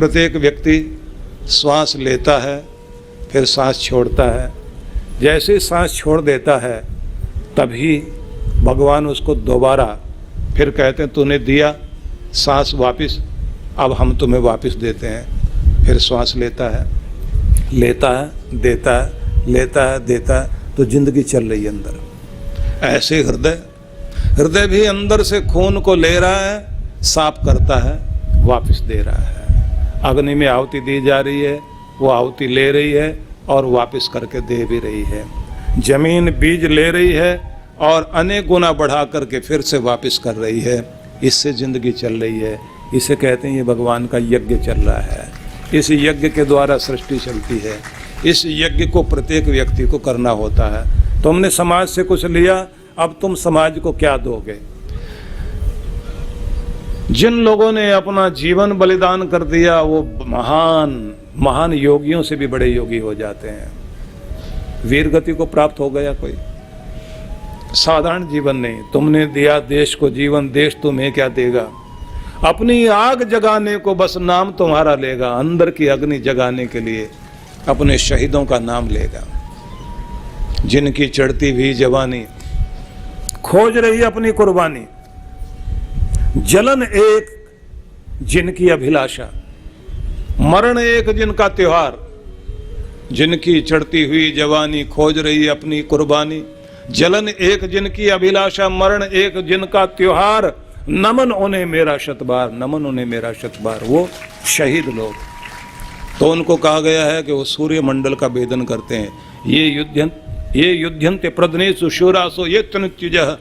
प्रत्येक व्यक्ति श्वास लेता है फिर सांस छोड़ता है। जैसे ही सांस छोड़ देता है तभी भगवान उसको दोबारा फिर कहते हैं तूने दिया सांस वापस, अब हम तुम्हें वापस देते हैं। फिर श्वास लेता है, लेता है, देता है, लेता है, देता है, तो जिंदगी चल रही है अंदर। ऐसे हृदय भी अंदर से खून को ले रहा है, साफ करता है, वापस दे रहा है। अग्नि में आहुति दी जा रही है, वो आहुति ले रही है और वापस करके दे भी रही है। जमीन बीज ले रही है और अनेक गुना बढ़ा करके फिर से वापस कर रही है। इससे जिंदगी चल रही है। इसे कहते हैं ये भगवान का यज्ञ चल रहा है। इस यज्ञ के द्वारा सृष्टि चलती है। इस यज्ञ को प्रत्येक व्यक्ति को करना होता है। तुमने समाज से कुछ लिया, अब तुम समाज को क्या दोगे? जिन लोगों ने अपना जीवन बलिदान कर दिया वो महान महान योगियों से भी बड़े योगी हो जाते हैं। वीर गति को प्राप्त हो गया कोई, साधारण जीवन नहीं। तुमने दिया देश को जीवन, देश तुम्हें क्या देगा? अपनी आग जगाने को बस नाम तुम्हारा लेगा। अंदर की अग्नि जगाने के लिए अपने शहीदों का नाम लेगा। जिनकी चढ़ती हुई जवानी खोज रही अपनी कुर्बानी, जलन एक जिनकी अभिलाषा, मरण एक जिनका त्योहार। जिनकी चढ़ती हुई जवानी खोज रही अपनी कुर्बानी, जलन एक जिनकी अभिलाषा, मरण एक जिनका त्योहार। नमन उन्हें मेरा शतबार, नमन उन्हें मेरा शतबार। वो शहीद लोग, तो उनको कहा गया है कि वो सूर्य मंडल का भेदन करते हैं। ये युद्धन्ते प्रदनेषु शूरासो ये तनुत्युजः।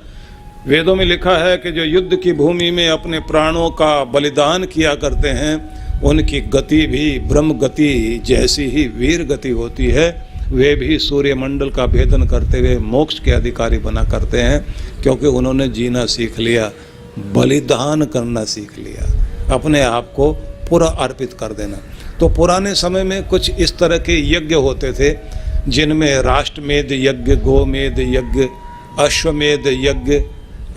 वेदों में लिखा है कि जो युद्ध की भूमि में अपने प्राणों का बलिदान किया करते हैं उनकी गति भी ब्रह्म गति जैसी ही वीर गति होती है। वे भी सूर्य मंडल का भेदन करते हुए मोक्ष के अधिकारी बना करते हैं, क्योंकि उन्होंने जीना सीख लिया, बलिदान करना सीख लिया, अपने आप को पूरा अर्पित कर देना। तो पुराने समय में कुछ इस तरह के यज्ञ होते थे जिनमें राष्ट्रमेध यज्ञ, गोमेध यज्ञ, अश्वमेध यज्ञ,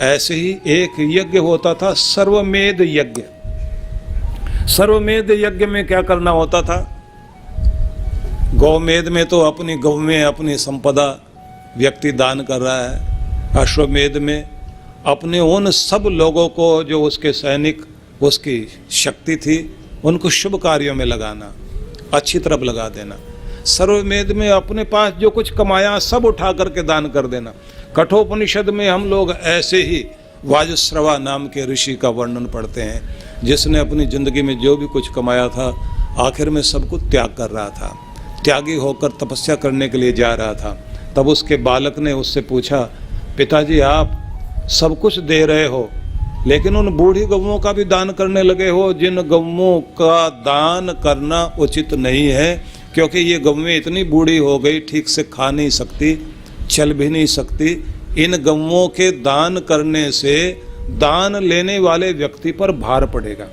ऐसे ही एक यज्ञ होता था सर्वमेध यज्ञ। सर्वमेध यज्ञ में क्या करना होता था? गौमेध में तो अपनी गौ में अपनी संपदा व्यक्ति दान कर रहा है। अश्वमेध में अपने उन सब लोगों को जो उसके सैनिक, उसकी शक्ति थी, उनको शुभ कार्यों में लगाना, अच्छी तरफ लगा देना। सर्वमेध में अपने पास जो कुछ कमाया सब उठा करके दान कर देना। कठोपनिषद में हम लोग ऐसे ही वाजश्रवा नाम के ऋषि का वर्णन पढ़ते हैं, जिसने अपनी जिंदगी में जो भी कुछ कमाया था आखिर में सब कुछ त्याग कर रहा था। त्यागी होकर तपस्या करने के लिए जा रहा था। तब उसके बालक ने उससे पूछा, पिताजी आप सब कुछ दे रहे हो लेकिन उन बूढ़ी गौओं का भी दान करने लगे हो, जिन गौओं का दान करना उचित नहीं है, क्योंकि ये गौएं इतनी बूढ़ी हो गई, ठीक से खा नहीं सकती, चल भी नहीं सकती। इन गौओं के दान करने से दान लेने वाले व्यक्ति पर भार पड़ेगा।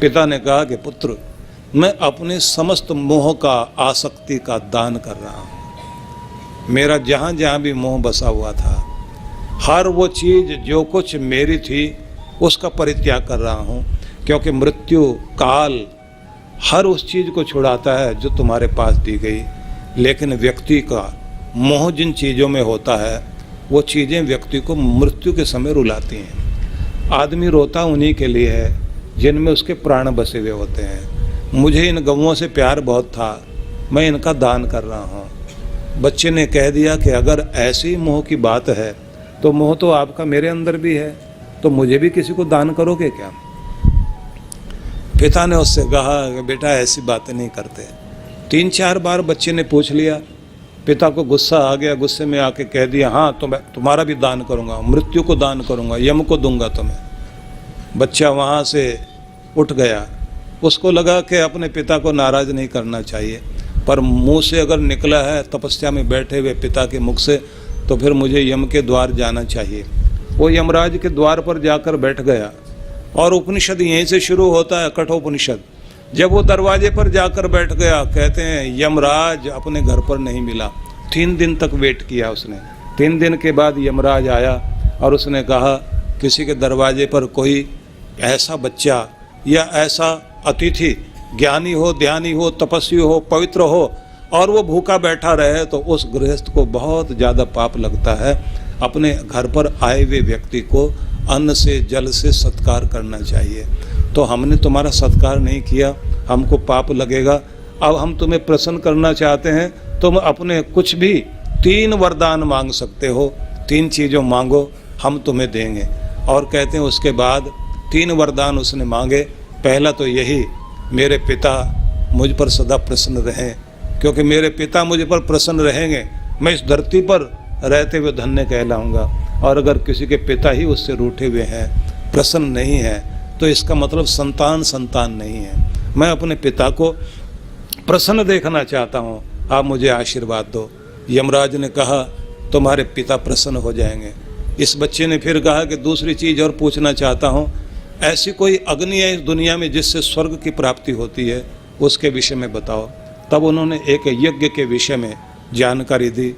पिता ने कहा कि पुत्र, मैं अपने समस्त मोह का, आसक्ति का दान कर रहा हूं। मेरा जहां जहां भी मोह बसा हुआ था, हर वो चीज जो कुछ मेरी थी उसका परित्याग कर रहा हूं, क्योंकि मृत्यु काल हर उस चीज को छुड़ाता है जो तुम्हारे पास दी गई। लेकिन व्यक्ति का मोह जिन चीज़ों में होता है वो चीज़ें व्यक्ति को मृत्यु के समय रुलाती हैं। आदमी रोता उन्हीं के लिए है जिनमें उसके प्राण बसे हुए होते हैं। मुझे इन गौओं से प्यार बहुत था, मैं इनका दान कर रहा हूँ। बच्चे ने कह दिया कि अगर ऐसी मोह की बात है तो मोह तो आपका मेरे अंदर भी है, तो मुझे भी किसी को दान करोगे क्या? पिता ने उससे कहा कि बेटा ऐसी बातें नहीं करते। 3-4 बार बच्चे ने पूछ लिया। पिता को गुस्सा आ गया, गुस्से में आके कह दिया, हाँ तो मैं तुम्हारा भी दान करूँगा, मृत्यु को दान करूँगा, यम को दूंगा तुम्हें। बच्चा वहाँ से उठ गया। उसको लगा कि अपने पिता को नाराज़ नहीं करना चाहिए, पर मुंह से अगर निकला है तपस्या में बैठे हुए पिता के मुख से, तो फिर मुझे यम के द्वार जाना चाहिए। वो यमराज के द्वार पर जाकर बैठ गया। और उपनिषद यहीं से शुरू होता है, कठोपनिषद। जब वो दरवाजे पर जाकर बैठ गया, कहते हैं यमराज अपने घर पर नहीं मिला। 3 दिन तक वेट किया उसने। 3 दिन के बाद यमराज आया और उसने कहा, किसी के दरवाजे पर कोई ऐसा बच्चा या ऐसा अतिथि ज्ञानी हो, ध्यानी हो, तपस्वी हो, पवित्र हो और वो भूखा बैठा रहे तो उस गृहस्थ को बहुत ज़्यादा पाप लगता है। अपने घर पर आए हुए व्यक्ति को अन्न से, जल से सत्कार करना चाहिए। तो हमने तुम्हारा सत्कार नहीं किया, हमको पाप लगेगा। अब हम तुम्हें प्रसन्न करना चाहते हैं, तुम अपने कुछ भी 3 वरदान मांग सकते हो, 3 चीज़ों मांगो, हम तुम्हें देंगे। और कहते हैं उसके बाद 3 वरदान उसने मांगे। पहला तो यही, मेरे पिता मुझ पर सदा प्रसन्न रहें, क्योंकि मेरे पिता मुझ पर प्रसन्न रहेंगे मैं इस धरती पर रहते हुए धन्य कहलाऊंगा। और अगर किसी के पिता ही उससे रूठे हुए हैं, प्रसन्न नहीं है, तो इसका मतलब संतान नहीं है। मैं अपने पिता को प्रसन्न देखना चाहता हूँ, आप मुझे आशीर्वाद दो। यमराज ने कहा तुम्हारे पिता प्रसन्न हो जाएंगे। इस बच्चे ने फिर कहा कि दूसरी चीज़ और पूछना चाहता हूँ, ऐसी कोई अग्नि है इस दुनिया में जिससे स्वर्ग की प्राप्ति होती है, उसके विषय में बताओ। तब उन्होंने एक यज्ञ के विषय में जानकारी दी।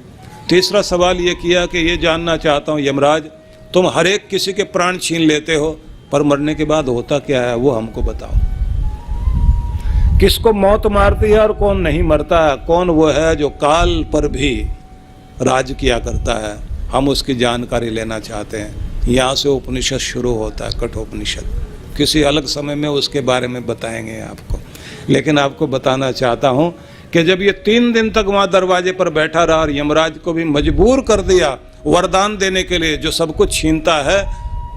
तीसरा सवाल ये किया कि ये जानना चाहता हूँ यमराज, तुम हर एक किसी के प्राण छीन लेते हो, पर मरने के बाद होता क्या है वो हमको बताओ। किसको मौत मारती है और कौन नहीं मरता है, कौन वो है जो काल पर भी राज किया करता है, हम उसकी जानकारी लेना चाहते हैं। यहाँ से उपनिषद शुरू होता है, कठोपनिषद। किसी अलग समय में उसके बारे में बताएंगे आपको, लेकिन आपको बताना चाहता हूँ कि जब ये 3 दिन तक वहाँ दरवाजे पर बैठा रहा और यमराज को भी मजबूर कर दिया वरदान देने के लिए, जो सब कुछ छीनता है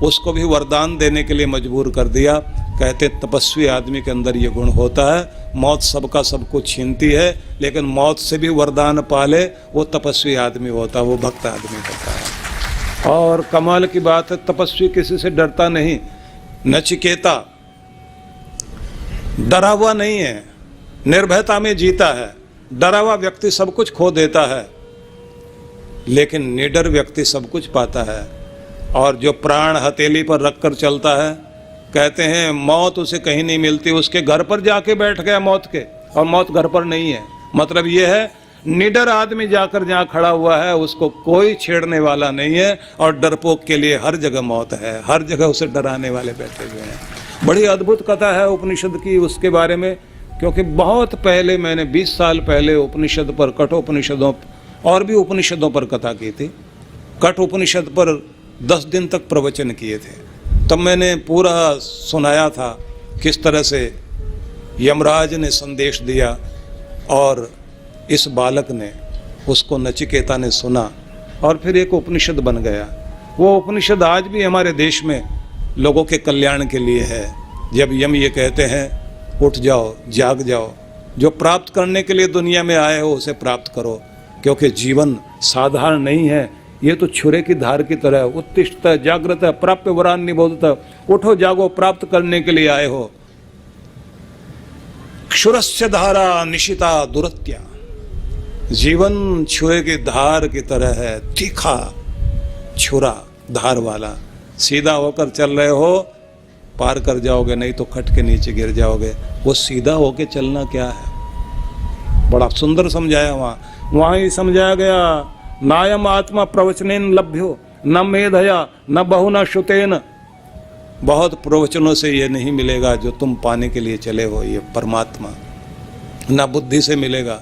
उसको भी वरदान देने के लिए मजबूर कर दिया। कहते तपस्वी आदमी के अंदर ये गुण होता है, मौत सबका सब कुछ छीनती है, लेकिन मौत से भी वरदान पाले वो तपस्वी आदमी होता है, वो भक्त आदमी होता है। और कमाल की बात है, तपस्वी किसी से डरता नहीं। नचिकेता डरा हुआ नहीं है, निर्भयता में जीता है। डरा हुआ व्यक्ति सब कुछ खो देता है, लेकिन निडर व्यक्ति सब कुछ पाता है। और जो प्राण हथेली पर रखकर चलता है, कहते हैं मौत उसे कहीं नहीं मिलती, उसके घर पर जाके बैठ गया मौत के, और मौत घर पर नहीं है। मतलब ये है निडर आदमी जाकर जहाँ खड़ा हुआ है उसको कोई छेड़ने वाला नहीं है, और डरपोक के लिए हर जगह मौत है, हर जगह उसे डराने वाले बैठे हुए हैं। बड़ी अद्भुत कथा है उपनिषद की उसके बारे में, क्योंकि बहुत पहले मैंने 20 साल पहले उपनिषद पर, कठोपनिषदों और भी उपनिषदों पर कथा की थी। कठ उपनिषद पर 10 दिन तक प्रवचन किए थे। तब मैंने पूरा सुनाया था किस तरह से यमराज ने संदेश दिया और इस बालक ने उसको, नचिकेता ने सुना, और फिर एक उपनिषद बन गया। वो उपनिषद आज भी हमारे देश में लोगों के कल्याण के लिए है। जब यम ये कहते हैं उठ जाओ, जाग जाओ, जो प्राप्त करने के लिए दुनिया में आए हो उसे प्राप्त करो, क्योंकि जीवन साधारण नहीं है, ये तो छुरे की धार की तरह। उत्तिष्ठ जागृत प्राप्य वरान निबोधत, उठो जागो, प्राप्त करने के लिए आए हो। क्षुरस्य धारा निशिता दुरत्या, जीवन छुरे की धार की तरह है, तीखा छुरा धार वाला। सीधा होकर चल रहे हो पार कर जाओगे, नहीं तो खट के नीचे गिर जाओगे। वो सीधा होके चलना क्या है, बड़ा सुंदर समझाया वहाँ ही समझाया गया। नायम आत्मा प्रवचनेन लभ्यो न मेधया न बहुना श्रुतेन। बहुत प्रवचनों से ये नहीं मिलेगा जो तुम पाने के लिए चले हो, ये परमात्मा न बुद्धि से मिलेगा।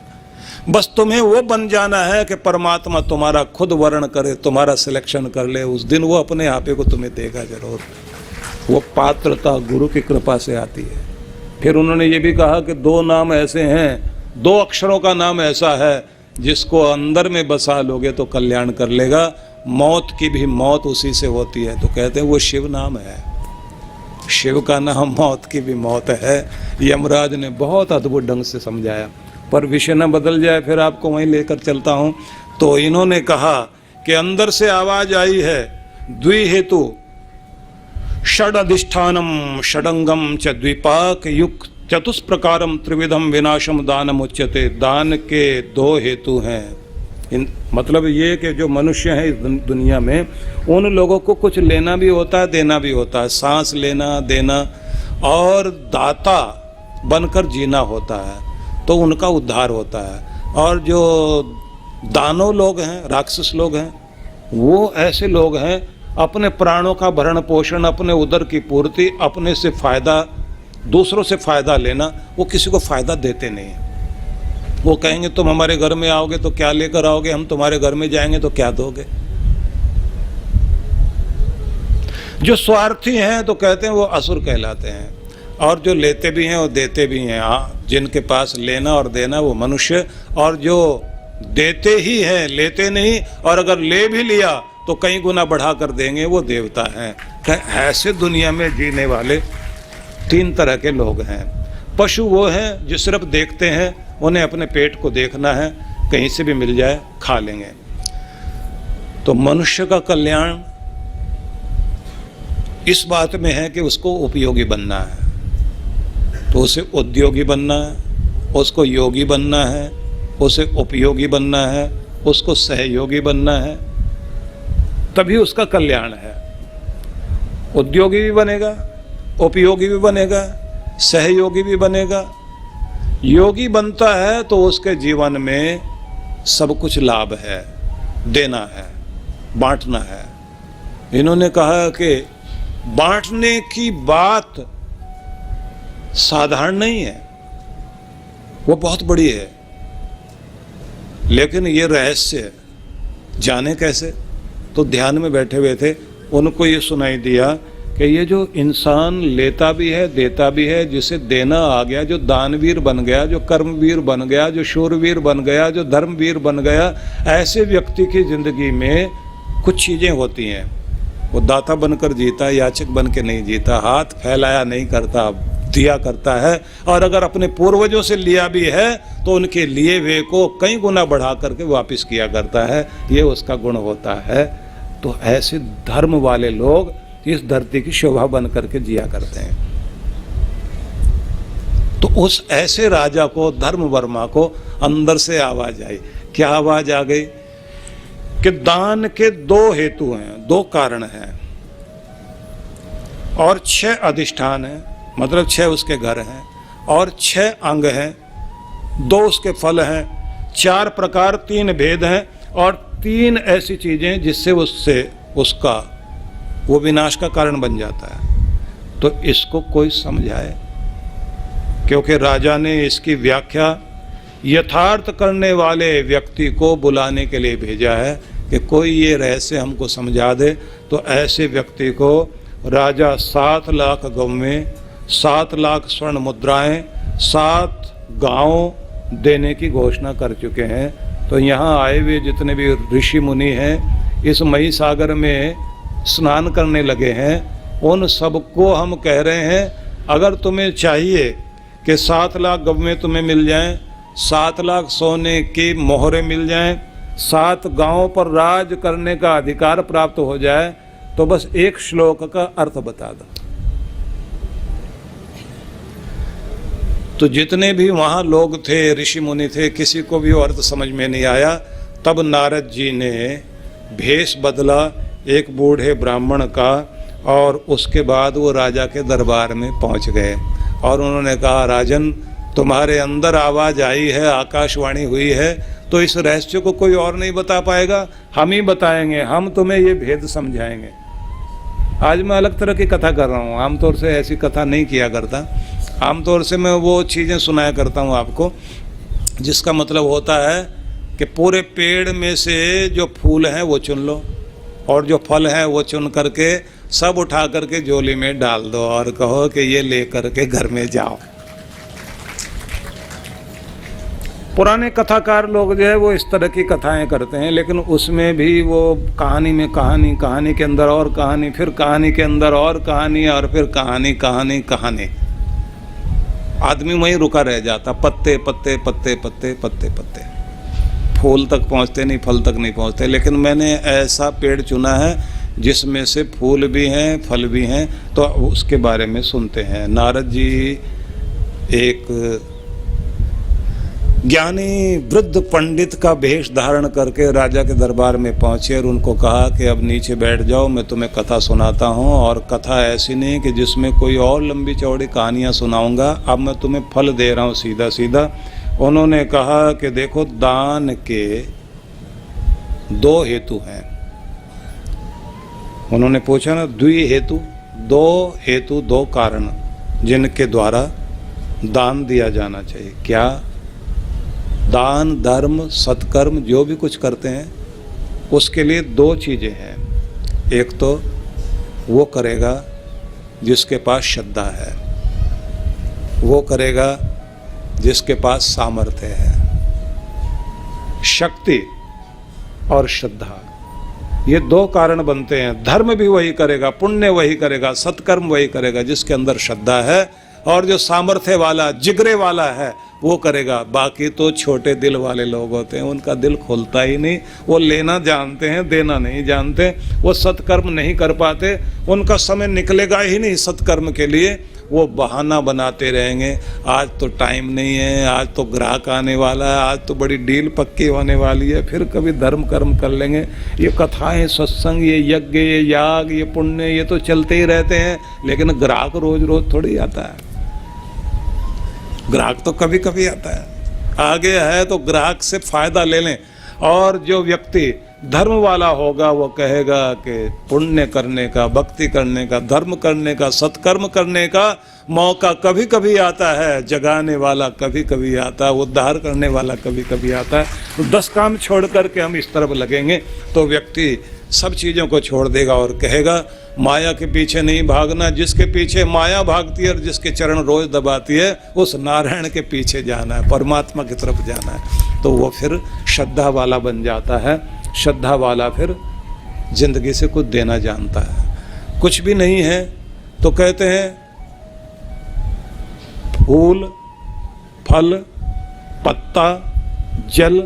बस तुम्हें वो बन जाना है कि परमात्मा तुम्हारा खुद वर्ण करे, तुम्हारा सिलेक्शन कर ले। उस दिन वो अपने आपे को तुम्हें देगा जरूर। वो पात्रता गुरु की कृपा से आती है। फिर उन्होंने ये भी कहा कि 2 नाम ऐसे हैं, 2 अक्षरों का नाम ऐसा है जिसको अंदर में बसा लोगे तो कल्याण कर लेगा। मौत की भी मौत उसी से होती है, तो कहते हैं वो शिव नाम है। शिव का नाम मौत की भी मौत है। यमराज ने बहुत अद्भुत ढंग से समझाया, पर विषय न बदल जाए फिर आपको वहीं लेकर चलता हूँ। तो इन्होंने कहा कि अंदर से आवाज आई है, द्वि हेतु षड अधिष्ठानम षडंगम च द्विपाक युक्त चतुष्प्रकारम त्रिविधम विनाशम दानम उच्यते। दान के 2 हेतु हैं। मतलब ये कि जो मनुष्य है इस दुनिया में, उन लोगों को कुछ लेना भी होता है, देना भी होता है। सांस लेना, देना, और दाता बनकर जीना होता है, तो उनका उद्धार होता है। और जो दानव लोग हैं, राक्षस लोग हैं, वो ऐसे लोग हैं अपने प्राणों का भरण पोषण, अपने उदर की पूर्ति, अपने से फायदा दूसरों से फायदा लेना, वो किसी को फायदा देते नहीं है। वो कहेंगे तुम हमारे घर में आओगे तो क्या लेकर आओगे, हम तुम्हारे घर में जाएंगे तो क्या दोगे। जो स्वार्थी हैं तो कहते हैं वो असुर कहलाते हैं, और जो लेते भी हैं वो देते भी हैं। जिनके पास लेना और देना वो मनुष्य, और जो देते ही हैं लेते नहीं, और अगर ले भी लिया तो कई गुना बढ़ा कर देंगे, वो देवता हैं। ऐसे दुनिया में जीने वाले 3 तरह के लोग हैं। पशु वो हैं जो सिर्फ देखते हैं, उन्हें अपने पेट को देखना है, कहीं से भी मिल जाए खा लेंगे। तो मनुष्य का कल्याण इस बात में है कि उसको उपयोगी बनना है, तो उसे उद्योगी बनना है, उसको योगी बनना है, उसे उपयोगी बनना है, उसको सहयोगी बनना है, तभी उसका कल्याण है। उद्योगी भी बनेगा, उपयोगी भी बनेगा, सहयोगी भी बनेगा। योगी बनता है तो उसके जीवन में सब कुछ लाभ है, देना है, बांटना है। इन्होंने कहा कि बांटने की बात साधारण नहीं है, वो बहुत बड़ी है, लेकिन ये रहस्य जाने कैसे। तो ध्यान में बैठे हुए थे, उनको ये सुनाई दिया कि ये जो इंसान लेता भी है देता भी है, जिसे देना आ गया, जो दानवीर बन गया, जो कर्मवीर बन गया, जो शूरवीर बन गया, जो धर्मवीर बन गया, ऐसे व्यक्ति की जिंदगी में कुछ चीज़ें होती हैं। वो दाता बनकर जीता, याचक बन के नहीं जीता, हाथ फैलाया नहीं करता, दिया करता है। और अगर अपने पूर्वजों से लिया भी है तो उनके लिए वे को कई गुना बढ़ा करके वापस किया करता है, ये उसका गुण होता है। तो ऐसे धर्म वाले लोग इस धरती की शोभा बन करके जिया करते हैं। तो उस ऐसे राजा को, धर्म वर्मा को अंदर से आवाज आई। क्या आवाज आ गई कि दान के 2 हेतु हैं, 2 कारण हैं, और 6 अधिष्ठान हैं, मतलब 6 उसके घर हैं, और 6 अंग हैं, 2 उसके फल हैं, 4 प्रकार, 3 भेद हैं, और 3 ऐसी चीजें जिससे उसका वो विनाश का कारण बन जाता है। तो इसको कोई समझाए, क्योंकि राजा ने इसकी व्याख्या यथार्थ करने वाले व्यक्ति को बुलाने के लिए भेजा है कि कोई ये रहस्य हमको समझा दे। तो ऐसे व्यक्ति को राजा 7 लाख गौवें, 7 लाख स्वर्ण मुद्राएं, 7 गांव देने की घोषणा कर चुके हैं। तो यहाँ आए हुए जितने भी ऋषि मुनि हैं, इस मई सागर में स्नान करने लगे हैं, उन सबको हम कह रहे हैं, अगर तुम्हें चाहिए कि 7 लाख गौवें तुम्हें मिल जाएं, 7 लाख सोने की मोहरें मिल जाएं, 7 गांवों पर राज करने का अधिकार प्राप्त हो जाए, तो बस एक श्लोक का अर्थ बता दो। तो जितने भी वहाँ लोग थे, ऋषि मुनि थे, किसी को भी अर्थ समझ में नहीं आया। तब नारद जी ने भेष बदला एक बूढ़े ब्राह्मण का, और उसके बाद वो राजा के दरबार में पहुँच गए और उन्होंने कहा, राजन तुम्हारे अंदर आवाज़ आई है, आकाशवाणी हुई है, तो इस रहस्य को कोई और नहीं बता पाएगा, हम ही बताएंगे, हम तुम्हें ये भेद समझाएंगे। आज मैं अलग तरह की कथा कर रहा हूँ, आमतौर से ऐसी कथा नहीं किया करता। आमतौर से मैं वो चीज़ें सुनाया करता हूँ आपको जिसका मतलब होता है कि पूरे पेड़ में से जो फूल हैं वो चुन लो, और जो फल हैं वो चुन करके सब उठा करके झोली में डाल दो और कहो कि ये ले करके घर में जाओ। पुराने कथाकार लोग जो है वो इस तरह की कथाएं करते हैं, लेकिन उसमें भी वो कहानी में कहानी, कहानी के अंदर और कहानी, फिर कहानी के अंदर और कहानी, और फिर कहानी कहानी कहानी। आदमी वहीं रुका रह जाता, पत्ते पत्ते पत्ते पत्ते पत्ते पत्ते, फूल तक पहुंचते नहीं, फल तक नहीं पहुंचते। लेकिन मैंने ऐसा पेड़ चुना है जिसमें से फूल भी हैं, फल भी हैं, तो उसके बारे में सुनते हैं। नारद जी एक ज्ञानी वृद्ध पंडित का वेश धारण करके राजा के दरबार में पहुंचे और उनको कहा कि अब नीचे बैठ जाओ, मैं तुम्हें कथा सुनाता हूं, और कथा ऐसी नहीं कि जिसमें कोई और लंबी चौड़ी कहानियां सुनाऊंगा, अब मैं तुम्हें फल दे रहा हूं सीधा सीधा। उन्होंने कहा कि देखो, दान के 2 हेतु हैं। उन्होंने पूछा ना, द्वि हेतु, 2 हेतु 2 कारण। जिनके द्वारा दान दिया जाना चाहिए। क्या? दान, धर्म, सत्कर्म जो भी कुछ करते हैं उसके लिए दो चीज़ें हैं। एक तो वो करेगा जिसके पास श्रद्धा है, वो करेगा जिसके पास सामर्थ्य है। शक्ति और श्रद्धा, ये दो कारण बनते हैं। धर्म भी वही करेगा, पुण्य वही करेगा, सत्कर्म वही करेगा जिसके अंदर श्रद्धा है, और जो सामर्थ्य वाला, जिगरे वाला है वो करेगा। बाकी तो छोटे दिल वाले लोग होते हैं, उनका दिल खुलता ही नहीं। वो लेना जानते हैं, देना नहीं जानते। वो सत्कर्म नहीं कर पाते, उनका समय निकलेगा ही नहीं सत्कर्म के लिए। वो बहाना बनाते रहेंगे, आज तो टाइम नहीं है, आज तो ग्राहक आने वाला है, आज तो बड़ी डील पक्की होने वाली है, फिर कभी धर्म कर्म कर लेंगे। ये कथाएं, सत्संग, ये यज्ञ, ये याग, ये पुण्य, ये तो चलते ही रहते हैं, लेकिन ग्राहक रोज रोज थोड़ी आता है। ग्राहक तो कभी कभी आता है। आगे है तो ग्राहक से फायदा ले लें। और जो व्यक्ति धर्म वाला होगा वो कहेगा कि पुण्य करने का, भक्ति करने का, धर्म करने का, सत्कर्म करने का मौका कभी कभी आता है। जगाने वाला कभी कभी आता है, उद्धार करने वाला कभी कभी आता है। तो 10 काम छोड़ करके हम इस तरफ लगेंगे तो व्यक्ति सब चीज़ों को छोड़ देगा और कहेगा माया के पीछे नहीं भागना। जिसके पीछे माया भागती है और जिसके चरण रोज दबाती है, उस नारायण के पीछे जाना है, परमात्मा की तरफ जाना है। तो वो फिर श्रद्धा वाला बन जाता है। श्रद्धा वाला फिर जिंदगी से कुछ देना जानता है। कुछ भी नहीं है तो कहते हैं फूल, फल, पत्ता, जल,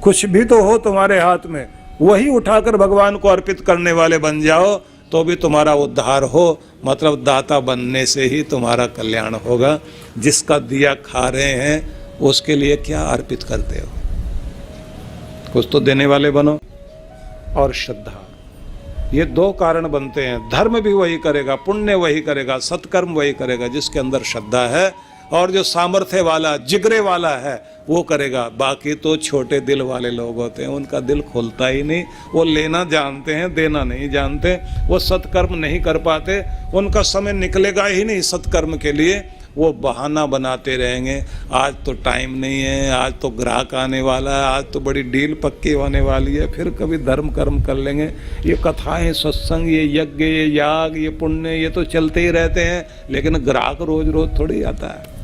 कुछ भी तो हो तुम्हारे हाथ में, वही उठाकर भगवान को अर्पित करने वाले बन जाओ तो भी तुम्हारा उद्धार हो। मतलब दाता बनने से ही तुम्हारा कल्याण होगा। जिसका दिया खा रहे हैं उसके लिए क्या अर्पित करते हो? कुछ तो देने वाले बनो। और श्रद्धा, ये दो कारण बनते हैं। धर्म भी वही करेगा, पुण्य वही करेगा, सत्कर्म वही करेगा जिसके अंदर श्रद्धा है, और जो सामर्थ्य वाला, जिगरे वाला है वो करेगा। बाकी तो छोटे दिल वाले लोग होते हैं, उनका दिल खुलता ही नहीं। वो लेना जानते हैं, देना नहीं जानते। वो सत्कर्म नहीं कर पाते, उनका समय निकलेगा ही नहीं सत्कर्म के लिए। वो बहाना बनाते रहेंगे, आज तो टाइम नहीं है, आज तो ग्राहक आने वाला है, आज तो बड़ी डील पक्की होने वाली है, फिर कभी धर्म कर्म कर लेंगे। ये कथाएं, सत्संग, ये यज्ञ, ये याग, ये पुण्य, ये तो चलते ही रहते हैं, लेकिन ग्राहक रोज रोज थोड़ी आता है।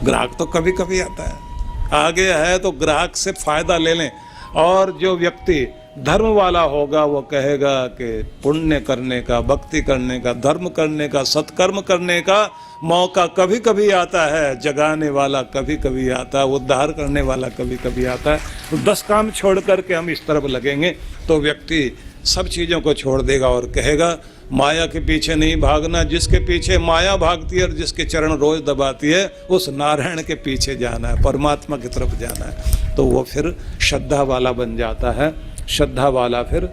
ग्राहक तो कभी कभी आता है। आगे है तो ग्राहक से फायदा ले लें। और जो व्यक्ति धर्म वाला होगा वो कहेगा कि पुण्य करने का, भक्ति करने का, धर्म करने का, सत्कर्म करने का मौका कभी कभी आता है। जगाने वाला कभी कभी आता है, उद्धार करने वाला कभी कभी आता है। तो 10 काम छोड़ करके हम इस तरफ लगेंगे तो व्यक्ति सब चीज़ों को छोड़ देगा और कहेगा माया के पीछे नहीं भागना। जिसके पीछे माया भागती है और जिसके चरण रोज दबाती है, उस नारायण के पीछे जाना है, परमात्मा की तरफ जाना है। तो वो फिर श्रद्धा वाला बन जाता है। श्रद्धा वाला फिर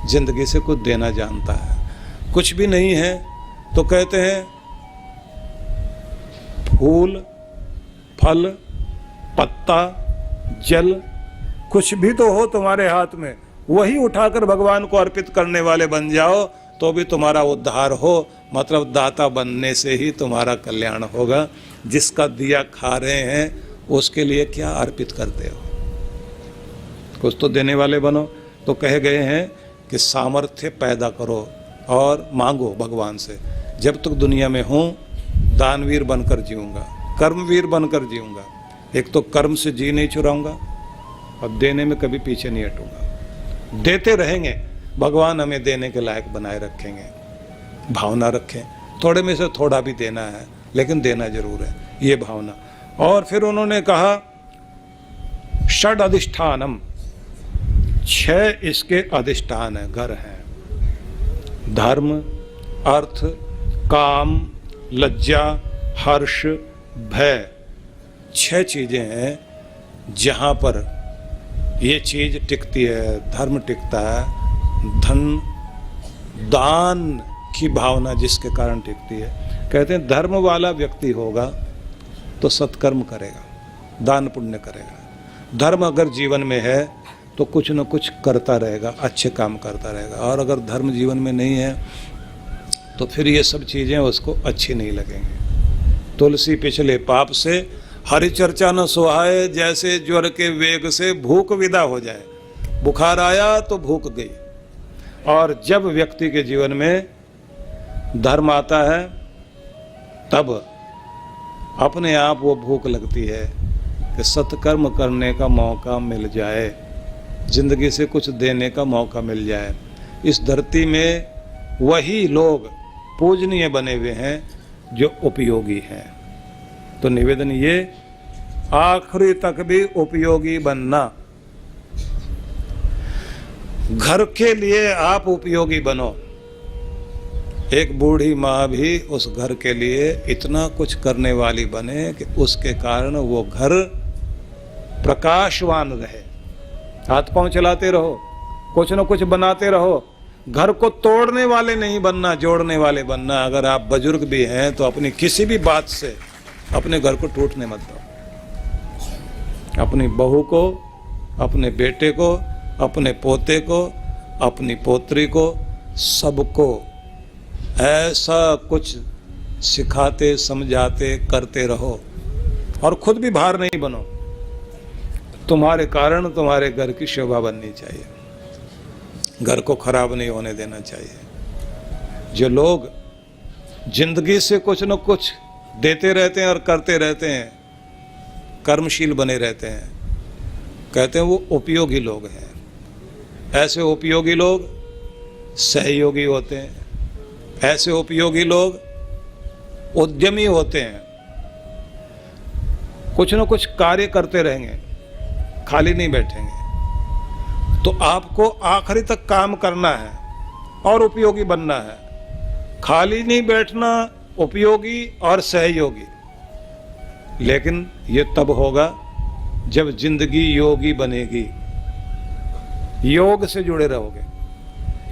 जिंदगी से कुछ देना जानता है। कुछ भी नहीं है तो कहते हैं फूल, फल, पत्ता, जल, कुछ भी तो हो तुम्हारे हाथ में, वही उठाकर भगवान को अर्पित करने वाले बन जाओ तो भी तुम्हारा उद्धार हो। मतलब दाता बनने से ही तुम्हारा कल्याण होगा। जिसका दिया खा रहे हैं उसके लिए क्या अर्पित करते हो? कुछ तो देने वाले बनो। तो कहे गए हैं कि सामर्थ्य पैदा करो और मांगो भगवान से। जब तक दुनिया में हूँ दानवीर बनकर जीऊँगा, कर्मवीर बनकर जीऊँगा। एक तो कर्म से जी नहीं चुराऊँगा और देने में कभी पीछे नहीं हटूँगा। देते रहेंगे, भगवान हमें देने के लायक बनाए रखेंगे। भावना रखें, थोड़े में से थोड़ा भी देना है लेकिन देना जरूर है, ये भावना। और फिर उन्होंने कहा षड अधिष्ठानम, 6 इसके अधिष्ठान है, घर हैं। धर्म, अर्थ, काम, लज्जा, हर्ष, भय, 6 चीजें हैं जहाँ पर ये चीज टिकती है। धर्म टिकता है, धन, दान की भावना जिसके कारण टिकती है। कहते हैं धर्म वाला व्यक्ति होगा तो सत्कर्म करेगा, दान पुण्य करेगा। धर्म अगर जीवन में है तो कुछ न कुछ करता रहेगा, अच्छे काम करता रहेगा। और अगर धर्म जीवन में नहीं है तो फिर ये सब चीज़ें उसको अच्छी नहीं लगेंगी। तुलसी पिछले पाप से, हरि चर्चा न सुहाए, जैसे ज्वर के वेग से भूख विदा हो जाए। बुखार आया तो भूख गई। और जब व्यक्ति के जीवन में धर्म आता है तब अपने आप वो भूख लगती है कि सत्कर्म करने का मौका मिल जाए, जिंदगी से कुछ देने का मौका मिल जाए। इस धरती में वही लोग पूजनीय बने हुए हैं जो उपयोगी हैं। तो निवेदन ये, आखिरी तक भी उपयोगी बनना। घर के लिए आप उपयोगी बनो। एक बूढ़ी माँ भी उस घर के लिए इतना कुछ करने वाली बने कि उसके कारण वो घर प्रकाशवान रहे। हाथ पांव चलाते रहो, कुछ न कुछ बनाते रहो। घर को तोड़ने वाले नहीं बनना, जोड़ने वाले बनना। अगर आप बुजुर्ग भी हैं तो अपनी किसी भी बात से अपने घर को टूटने मत दो। अपनी बहू को, अपने बेटे को, अपने पोते को, अपनी पोत्री को, सबको ऐसा कुछ सिखाते, समझाते, करते रहो और खुद भी भार नहीं बनो। तुम्हारे कारण तुम्हारे घर की शोभा बननी चाहिए, घर को खराब नहीं होने देना चाहिए। जो लोग जिंदगी से कुछ न कुछ देते रहते हैं और करते रहते हैं, कर्मशील बने रहते हैं, कहते हैं वो उपयोगी लोग हैं। ऐसे उपयोगी लोग सहयोगी होते हैं। ऐसे उपयोगी लोग उद्यमी होते हैं। कुछ न कुछ कार्य करते रहेंगे, खाली नहीं बैठेंगे। तो आपको आखिरी तक काम करना है और उपयोगी बनना है। खाली नहीं बैठना, उपयोगी और सहयोगी। लेकिन ये तब होगा जब जिंदगी योगी बनेगी। योग से जुड़े रहोगे।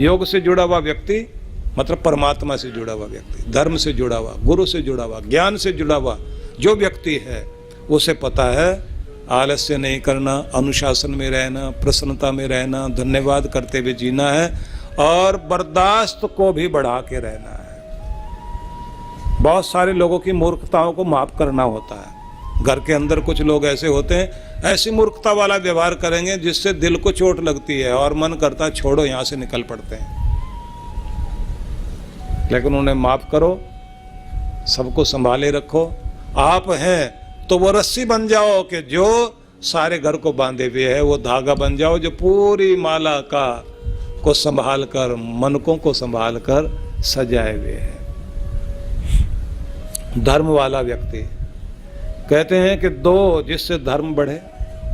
योग से जुड़ा हुआ व्यक्ति मतलब परमात्मा से जुड़ा हुआ व्यक्ति, धर्म से जुड़ा हुआ, गुरु से जुड़ा हुआ, ज्ञान से जुड़ा हुआ जो व्यक्ति है, उसे पता है आलस्य नहीं करना, अनुशासन में रहना, प्रसन्नता में रहना, धन्यवाद करते हुए जीना है और बर्दाश्त को भी बढ़ा के रहना है। बहुत सारे लोगों की मूर्खताओं को माफ करना होता है। घर के अंदर कुछ लोग ऐसे होते हैं, ऐसी मूर्खता वाला व्यवहार करेंगे जिससे दिल को चोट लगती है और मन करता छोड़ो, यहां से निकल पड़ते हैं। लेकिन उन्हें माफ करो, सबको संभाले रखो। आप हैं तो वो रस्सी बन जाओ कि जो सारे घर को बांधे हुए है, वो धागा बन जाओ जो पूरी माला का को संभाल कर, मनकों को संभाल कर सजाए हुए है। धर्म वाला व्यक्ति, कहते हैं कि दो जिससे धर्म बढ़े,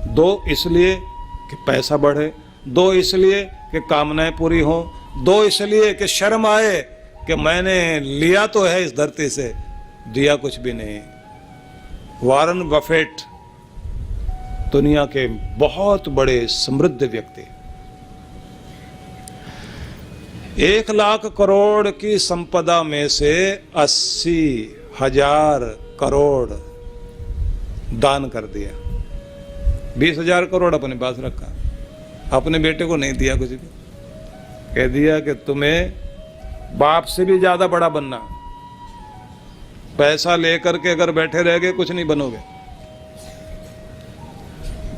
दो इसलिए कि पैसा बढ़े, दो इसलिए कि कामनाएं पूरी हो, दो इसलिए कि शर्म आए कि मैंने लिया तो है इस धरती से, दिया कुछ भी नहीं। वॉरेन बफेट दुनिया के बहुत बड़े समृद्ध व्यक्ति, 1,00,000 करोड़ की संपदा में से 80,000 करोड़ दान कर दिया। 20,000 करोड़ अपने पास रखा, अपने बेटे को नहीं दिया कुछ भी। कह दिया कि तुम्हें बाप से भी ज्यादा बड़ा बनना। पैसा लेकर के अगर बैठे रह गए कुछ नहीं बनोगे।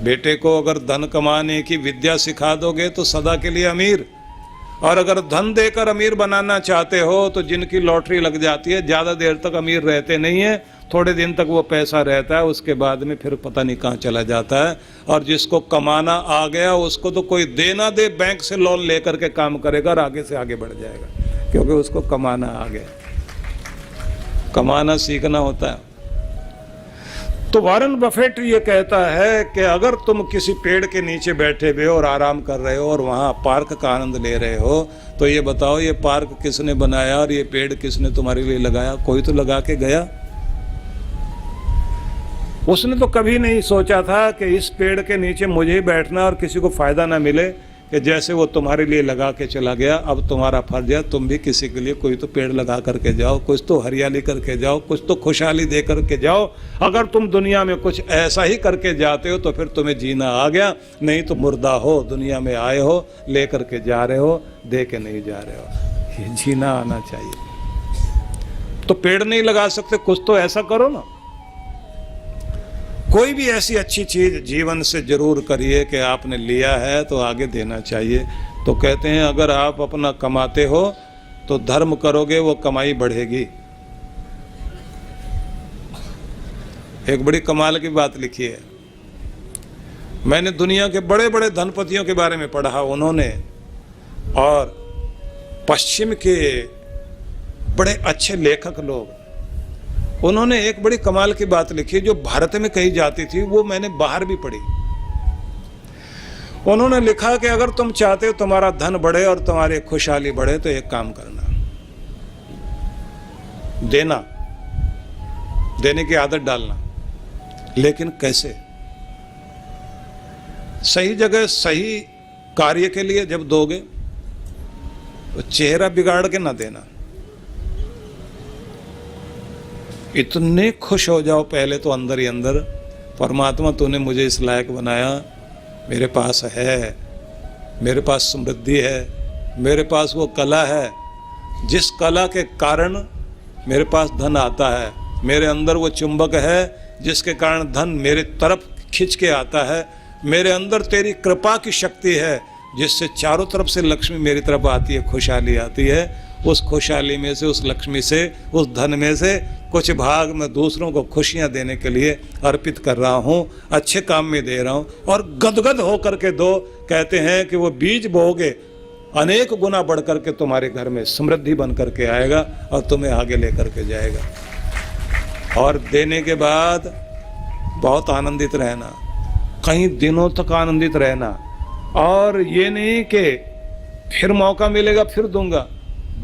बेटे को अगर धन कमाने की विद्या सिखा दोगे तो सदा के लिए अमीर, और अगर धन देकर अमीर बनाना चाहते हो तो जिनकी लॉटरी लग जाती है ज्यादा देर तक अमीर रहते नहीं है, थोड़े दिन तक वो पैसा रहता है, उसके बाद में फिर पता नहीं कहाँ चला जाता है। और जिसको कमाना आ गया उसको तो कोई देना दे, बैंक से लोन लेकर के काम करेगा और आगे से आगे बढ़ जाएगा, क्योंकि उसको कमाना आ गया। कमाना सीखना होता है। तो वॉरेन बफेट ये कहता है कि अगर तुम किसी पेड़ के नीचे बैठे हुए और आराम कर रहे हो और वहाँ पार्क का आनंद ले रहे हो, तो ये बताओ ये पार्क किसने बनाया और ये पेड़ किसने तुम्हारे लिए लगाया? कोई तो लगा के गया। उसने तो कभी नहीं सोचा था कि इस पेड़ के नीचे मुझे ही बैठना और किसी को फायदा ना मिले, कि जैसे वो तुम्हारे लिए लगा के चला गया, अब तुम्हारा फर्ज है तुम भी किसी के लिए कोई तो पेड़ लगा करके जाओ, कुछ तो हरियाली करके जाओ, कुछ तो खुशहाली दे करके जाओ। अगर तुम दुनिया में कुछ ऐसा ही करके जाते हो तो फिर तुम्हें जीना आ गया, नहीं तो मुर्दा हो, दुनिया में आए हो, ले करके जा रहे हो, दे के नहीं जा रहे हो। ये जीना आना चाहिए। तो पेड़ नहीं लगा सकते, कुछ तो ऐसा करो ना। कोई भी ऐसी अच्छी चीज जीवन से जरूर करिए कि आपने लिया है तो आगे देना चाहिए। तो कहते हैं अगर आप अपना कमाते हो तो धर्म करोगे, वो कमाई बढ़ेगी। एक बड़ी कमाल की बात लिखी है। मैंने दुनिया के बड़े बड़े धनपतियों के बारे में पढ़ा, उन्होंने और पश्चिम के बड़े अच्छे लेखक लोग, उन्होंने एक बड़ी कमाल की बात लिखी जो भारत में कही जाती थी, वो मैंने बाहर भी पढ़ी। उन्होंने लिखा कि अगर तुम चाहते हो तुम्हारा धन बढ़े और तुम्हारी खुशहाली बढ़े तो एक काम करना, देने की आदत डालना। लेकिन कैसे? सही जगह सही कार्य के लिए जब दोगे तो चेहरा बिगाड़ के ना देना। इतने खुश हो जाओ पहले तो अंदर ही अंदर, परमात्मा तूने मुझे इस लायक बनाया, मेरे पास है, मेरे पास समृद्धि है, मेरे पास वो कला है जिस कला के कारण मेरे पास धन आता है, मेरे अंदर वो चुंबक है जिसके कारण धन मेरे तरफ खिंच के आता है, मेरे अंदर तेरी कृपा की शक्ति है जिससे चारों तरफ से लक्ष्मी मेरी तरफ आती है, खुशहाली आती है। उस खुशहाली में से, उस लक्ष्मी से, उस धन में से कुछ भाग मैं दूसरों को खुशियां देने के लिए अर्पित कर रहा हूं, अच्छे काम में दे रहा हूं। और गदगद होकर के दो। कहते हैं कि वो बीज बोओगे अनेक गुना बढ़ करके तुम्हारे घर में समृद्धि बन करके आएगा और तुम्हें आगे लेकर के जाएगा। और देने के बाद बहुत आनंदित रहना, कई दिनों तक आनंदित रहना। और ये नहीं कि फिर मौका मिलेगा फिर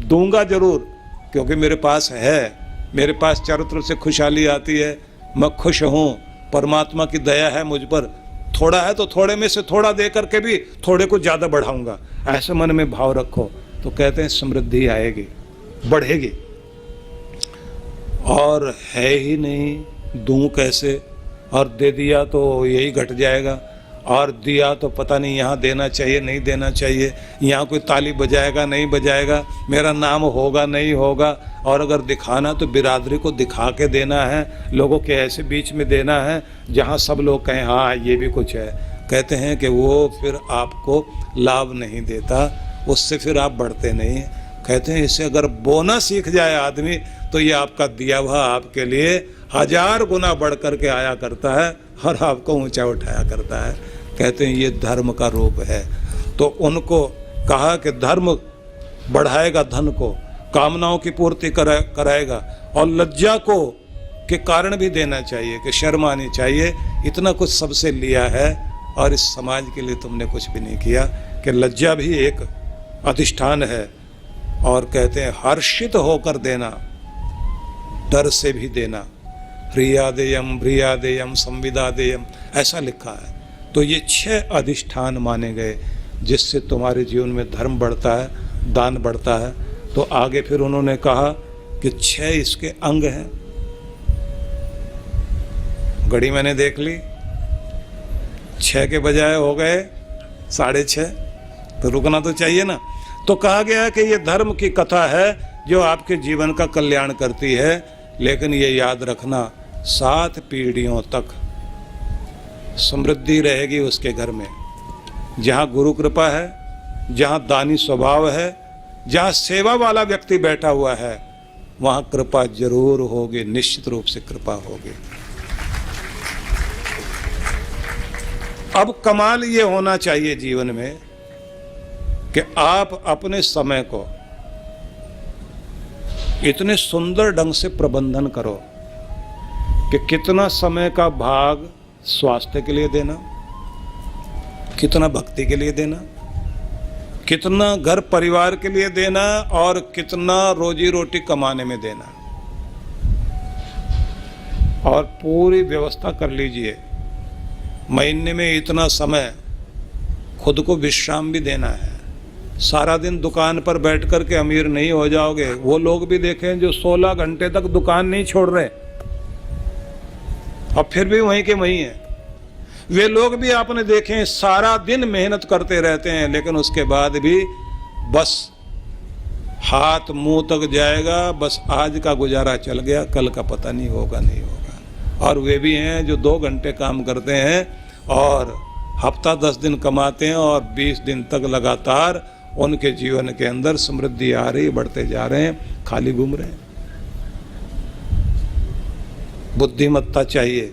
दूंगा जरूर, क्योंकि मेरे पास है, मेरे पास चारों तरफ से खुशहाली आती है, मैं खुश हूँ, परमात्मा की दया है मुझ पर। थोड़ा है तो थोड़े में से थोड़ा दे करके भी थोड़े को ज़्यादा बढ़ाऊंगा, ऐसे मन में भाव रखो तो कहते हैं समृद्धि आएगी, बढ़ेगी। और है ही नहीं, दूं कैसे? और दे दिया तो यही घट जाएगा, और दिया तो पता नहीं यहाँ देना चाहिए नहीं देना चाहिए, यहाँ कोई ताली बजाएगा नहीं बजाएगा, मेरा नाम होगा नहीं होगा। और अगर दिखाना तो बिरादरी को दिखा के देना है, लोगों के ऐसे बीच में देना है जहाँ सब लोग कहें हाँ ये भी कुछ है। कहते हैं कि वो फिर आपको लाभ नहीं देता, उससे फिर आप बढ़ते नहीं। कहते हैं इससे अगर बोना सीख जाए आदमी तो ये आपका दिया हुआ आपके लिए 1000 गुना बढ़ करके आया करता है और आपको ऊंचा उठाया करता है। कहते हैं ये धर्म का रूप है। तो उनको कहा कि धर्म बढ़ाएगा धन को, कामनाओं की पूर्ति कराएगा, और लज्जा को के कारण भी देना चाहिए कि शर्म आनी चाहिए, इतना कुछ सबसे लिया है और इस समाज के लिए तुमने कुछ भी नहीं किया। कि लज्जा भी एक अधिष्ठान है। और कहते हैं हर्षित होकर देना, डर से भी देना, प्रियादेयम संविदादेयम ऐसा लिखा है। तो ये 6 अधिष्ठान माने गए जिससे तुम्हारे जीवन में धर्म बढ़ता है, दान बढ़ता है। तो आगे फिर उन्होंने कहा कि 6 इसके अंग हैं। घड़ी मैंने देख ली, 6 के बजाय हो गए 6.5, तो रुकना तो चाहिए ना। तो कहा गया है कि ये धर्म की कथा है जो आपके जीवन का कल्याण करती है। लेकिन ये याद रखना 7 पीढ़ियों तक समृद्धि रहेगी उसके घर में, जहाँ गुरु कृपा है, जहाँ दानी स्वभाव है, जहाँ सेवा वाला व्यक्ति बैठा हुआ है, वहाँ कृपा जरूर होगी, निश्चित रूप से कृपा होगी। अब कमाल ये होना चाहिए जीवन में कि आप अपने समय को इतने सुंदर ढंग से प्रबंधन करो कि कितना समय का भाग स्वास्थ्य के लिए देना, कितना भक्ति के लिए देना, कितना घर परिवार के लिए देना, और कितना रोजी रोटी कमाने में देना। और पूरी व्यवस्था कर लीजिए, महीने में इतना समय खुद को विश्राम भी देना है। सारा दिन दुकान पर बैठ कर के अमीर नहीं हो जाओगे। वो लोग भी देखें जो 16 घंटे तक दुकान नहीं छोड़ रहे और फिर भी वहीं के वहीं हैं। वे लोग भी आपने देखे सारा दिन मेहनत करते रहते हैं, लेकिन उसके बाद भी बस हाथ मुंह तक जाएगा, बस आज का गुजारा चल गया, कल का पता नहीं होगा नहीं होगा। और वे भी हैं जो 2 घंटे काम करते हैं और हफ्ता 10 दिन कमाते हैं और 20 दिन तक लगातार उनके जीवन के अंदर समृद्धि आ रही, बढ़ते जा रहे हैं, खाली घूम रहे हैं। बुद्धिमत्ता चाहिए,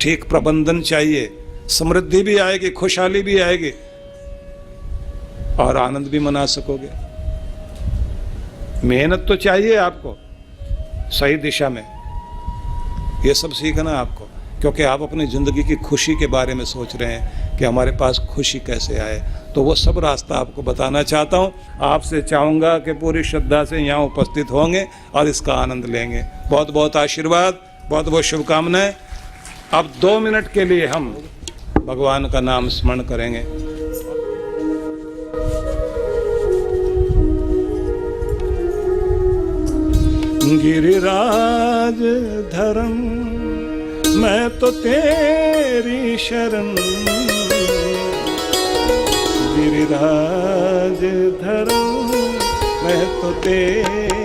ठीक प्रबंधन चाहिए, समृद्धि भी आएगी, खुशहाली भी आएगी और आनंद भी मना सकोगे। मेहनत तो चाहिए आपको सही दिशा में, ये सब सीखना आपको, क्योंकि आप अपनी जिंदगी की खुशी के बारे में सोच रहे हैं कि हमारे पास खुशी कैसे आए। तो वो सब रास्ता आपको बताना चाहता हूँ। आपसे चाहूँगा कि पूरी श्रद्धा से यहाँ उपस्थित होंगे और इसका आनंद लेंगे। बहुत बहुत आशीर्वाद, बहुत बहुत शुभकामनाएं। अब 2 मिनट के लिए हम भगवान का नाम स्मरण करेंगे। गिरिराज धरम मैं तो तेरी शरण, गिरिराज धरम मैं तो तेरी